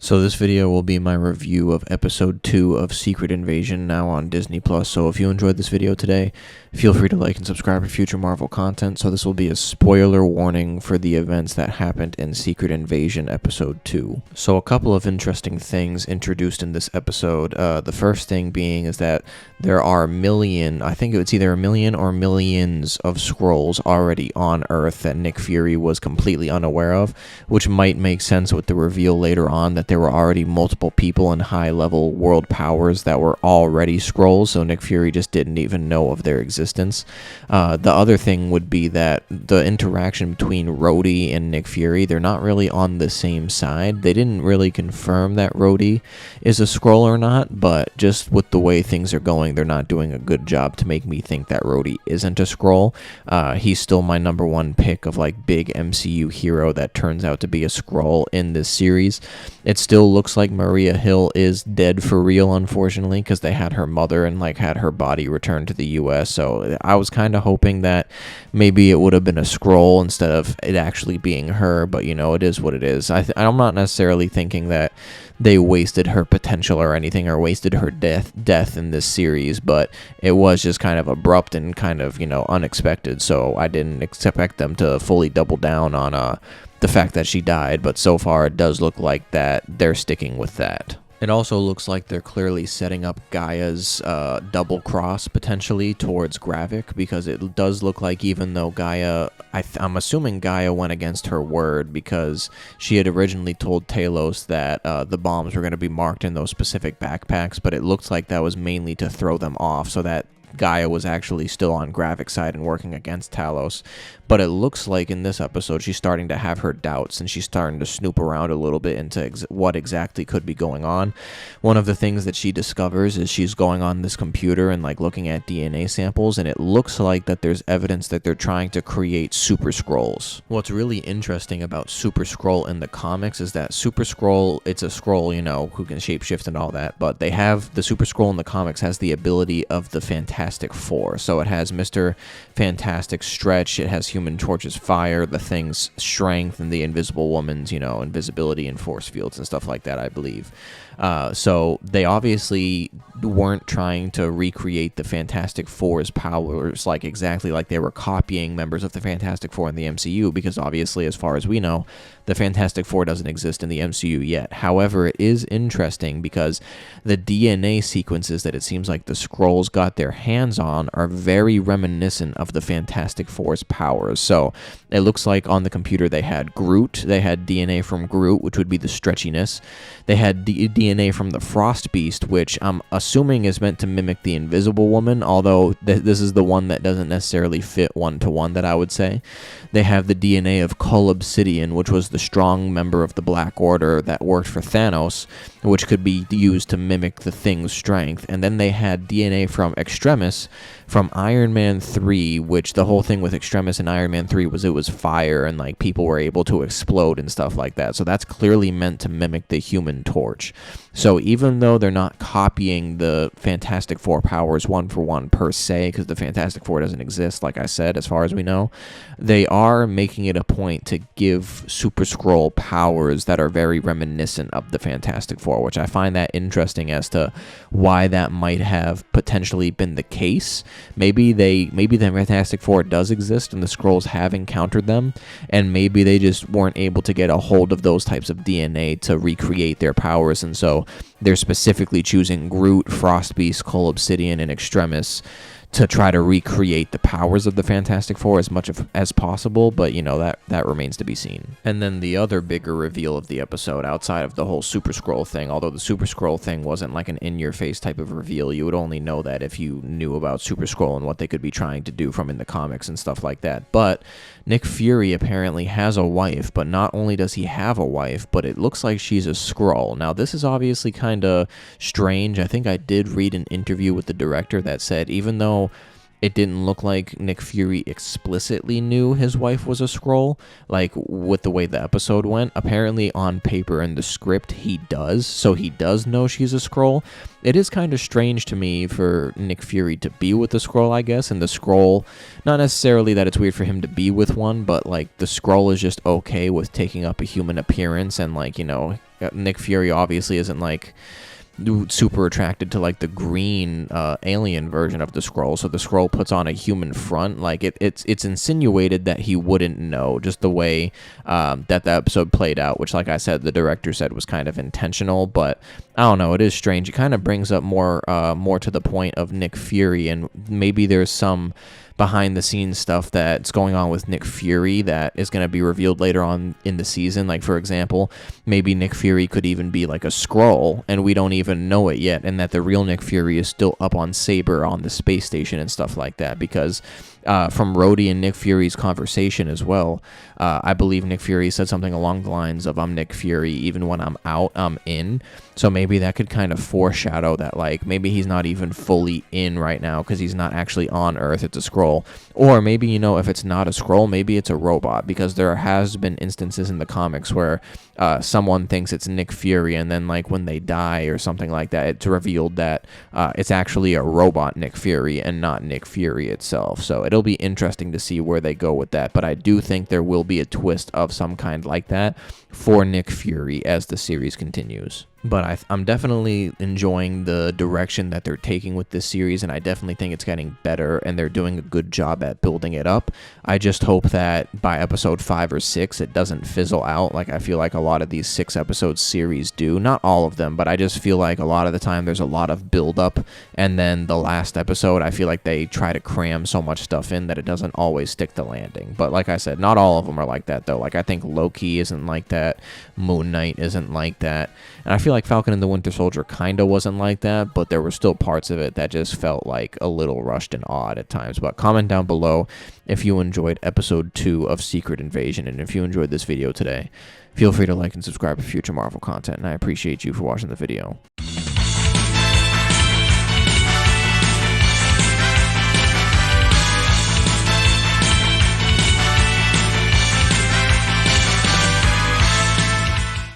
So this video will be my review of episode 2 of Secret Invasion, now on Disney+. So if you enjoyed this video today, feel free to like and subscribe for future Marvel content. So this will be a spoiler warning for the events that happened in Secret Invasion episode 2. So a couple of interesting things introduced in this episode. The first thing being is that there are I think it's either a million or millions of Skrulls already on Earth that Nick Fury was completely unaware of, which might make sense with the reveal later on that there were already multiple people in high-level world powers that were already Skrulls, so Nick Fury just didn't even know of their existence. The other thing would be that the interaction between Rhodey and Nick Fury, they're not really on the same side. They didn't really confirm that Rhodey is a Skrull or not, but just with the way things are going, they're not doing a good job to make me think that Rhodey isn't a Skrull. He's still my number one pick of like big MCU hero that turns out to be a Skrull in this series. It still looks like Maria Hill is dead for real, unfortunately, because they had her mother and like had her body returned to the U.S. So I was kind of hoping that maybe it would have been a Skrull instead of it actually being her. But you know, it is what it is. I'm not necessarily thinking that they wasted her potential or anything, or wasted her death in this series, but it was just kind of abrupt and kind of, you know, unexpected. So I didn't expect them to fully double down on the fact that she died, but so far it does look like that they're sticking with that. It also looks like they're clearly setting up Gaia's double cross potentially towards Gravik, because it does look like even though Gaia, I'm assuming Gaia went against her word, because she had originally told Talos that the bombs were going to be marked in those specific backpacks, but it looks like that was mainly to throw them off so that Gaia was actually still on Gravik's side and working against Talos. But it looks like in this episode she's starting to have her doubts, and she's starting to snoop around a little bit into what exactly could be going on. One of the things that she discovers is she's going on this computer and like looking at DNA samples, and it looks like that there's evidence that they're trying to create Super Skrulls. What's really interesting about Super Skrull in the comics is that Super Skrull, it's a Skrull, you know, who can shapeshift and all that, but they have, the Super Skrull in the comics has the ability of the Fantastic Four. So it has Mr. Fantastic Stretch, it has Human Torch's fire, the Thing's strength, and the Invisible Woman's, you know, invisibility and force fields and stuff like that, I believe. So they obviously weren't trying to recreate the Fantastic Four's powers like exactly like they were copying members of the Fantastic Four in the MCU, because obviously, as far as we know, the Fantastic Four doesn't exist in the MCU yet. However, it is interesting because the DNA sequences that it seems like the Skrulls got their hands on are very reminiscent of the Fantastic Four's powers. So it looks like on the computer they had Groot, they had DNA from Groot, which would be the stretchiness. They had DNA from the Frost Beast, which I'm assuming is meant to mimic the Invisible Woman, although this is the one that doesn't necessarily fit one-to-one, that I would say. They have the DNA of Cull Obsidian, which was the strong member of the Black Order that worked for Thanos, which could be used to mimic the Thing's strength. And then they had DNA from Extremis from Iron Man 3, which the whole thing with Extremis in Iron Man 3 was it was fire and like people were able to explode and stuff like that. So that's clearly meant to mimic the Human Torch. So even though they're not copying the Fantastic Four powers one for one per se, because the Fantastic Four doesn't exist, like I said, as far as we know, they are making it a point to give Super Skrull powers that are very reminiscent of the Fantastic Four, which I find that interesting as to why that might have potentially been the case. Maybe the Fantastic Four does exist and the Skrulls have encountered them, and maybe they just weren't able to get a hold of those types of DNA to recreate their powers, and so they're specifically choosing Groot, Frost Beast, Cull Obsidian, and Extremis to try to recreate the powers of the Fantastic Four as much as possible, but you know, that remains to be seen. And then the other bigger reveal of the episode, outside of the whole Super Skrull thing, although the Super Skrull thing wasn't like an in-your-face type of reveal, you would only know that if you knew about Super Skrull and what they could be trying to do from in the comics and stuff like that. But Nick Fury apparently has a wife, but not only does he have a wife, but it looks like she's a Skrull. Now, this is obviously kind of strange. I think I did read an interview with the director that said even though it didn't look like Nick Fury explicitly knew his wife was a Skrull, like with the way the episode went. Apparently on paper in the script he does, so he does know she's a Skrull. It is kind of strange to me for Nick Fury to be with the Skrull, I guess, and the Skrull, not necessarily that it's weird for him to be with one, but like the Skrull is just okay with taking up a human appearance and like, you know, Nick Fury obviously isn't like super attracted to like the green alien version of the Skrull, so the Skrull puts on a human front. Like it's insinuated that he wouldn't know, just the way that the episode played out, which, like I said, the director said was kind of intentional. But I don't know, it is strange. It kind of brings up more to the point of Nick Fury, and maybe there's some behind the scenes stuff that's going on with Nick Fury that is going to be revealed later on in the season. Like, for example, maybe Nick Fury could even be like a Skrull and we don't even know it yet, and that the real Nick Fury is still up on Saber on the space station and stuff like that. Because from Rhodey and Nick Fury's conversation as well, I believe Nick Fury said something along the lines of, "I'm Nick Fury, even when I'm out, I'm in." So maybe that could kind of foreshadow that, like, maybe he's not even fully in right now because he's not actually on Earth. It's a Skrull. Or maybe, you know, if it's not a Skrull, maybe it's a robot, because there has been instances in the comics where someone thinks it's Nick Fury, and then, like, when they die or something like that, it's revealed that it's actually a robot Nick Fury and not Nick Fury itself. So it'll be interesting to see where they go with that. But I do think there will be a twist of some kind like that for Nick Fury as the series continues. But I'm definitely enjoying the direction that they're taking with this series, and I definitely think it's getting better, and they're doing a good job at building it up. I just hope that by episode 5 or 6, it doesn't fizzle out like I feel like a lot of these 6-episode series do. Not all of them, but I just feel like a lot of the time there's a lot of build-up, and then the last episode, I feel like they try to cram so much stuff in that it doesn't always stick the landing. But like I said, not all of them are like that, though. Like, I think Loki isn't like that. Moon Knight isn't like that. And I feel like Falcon and the Winter Soldier kind of wasn't like that, but there were still parts of it that just felt like a little rushed and odd at times. But comment down below if you enjoyed episode 2 of Secret Invasion, and if you enjoyed this video today. Feel free to like and subscribe for future Marvel content, and I appreciate you for watching the video.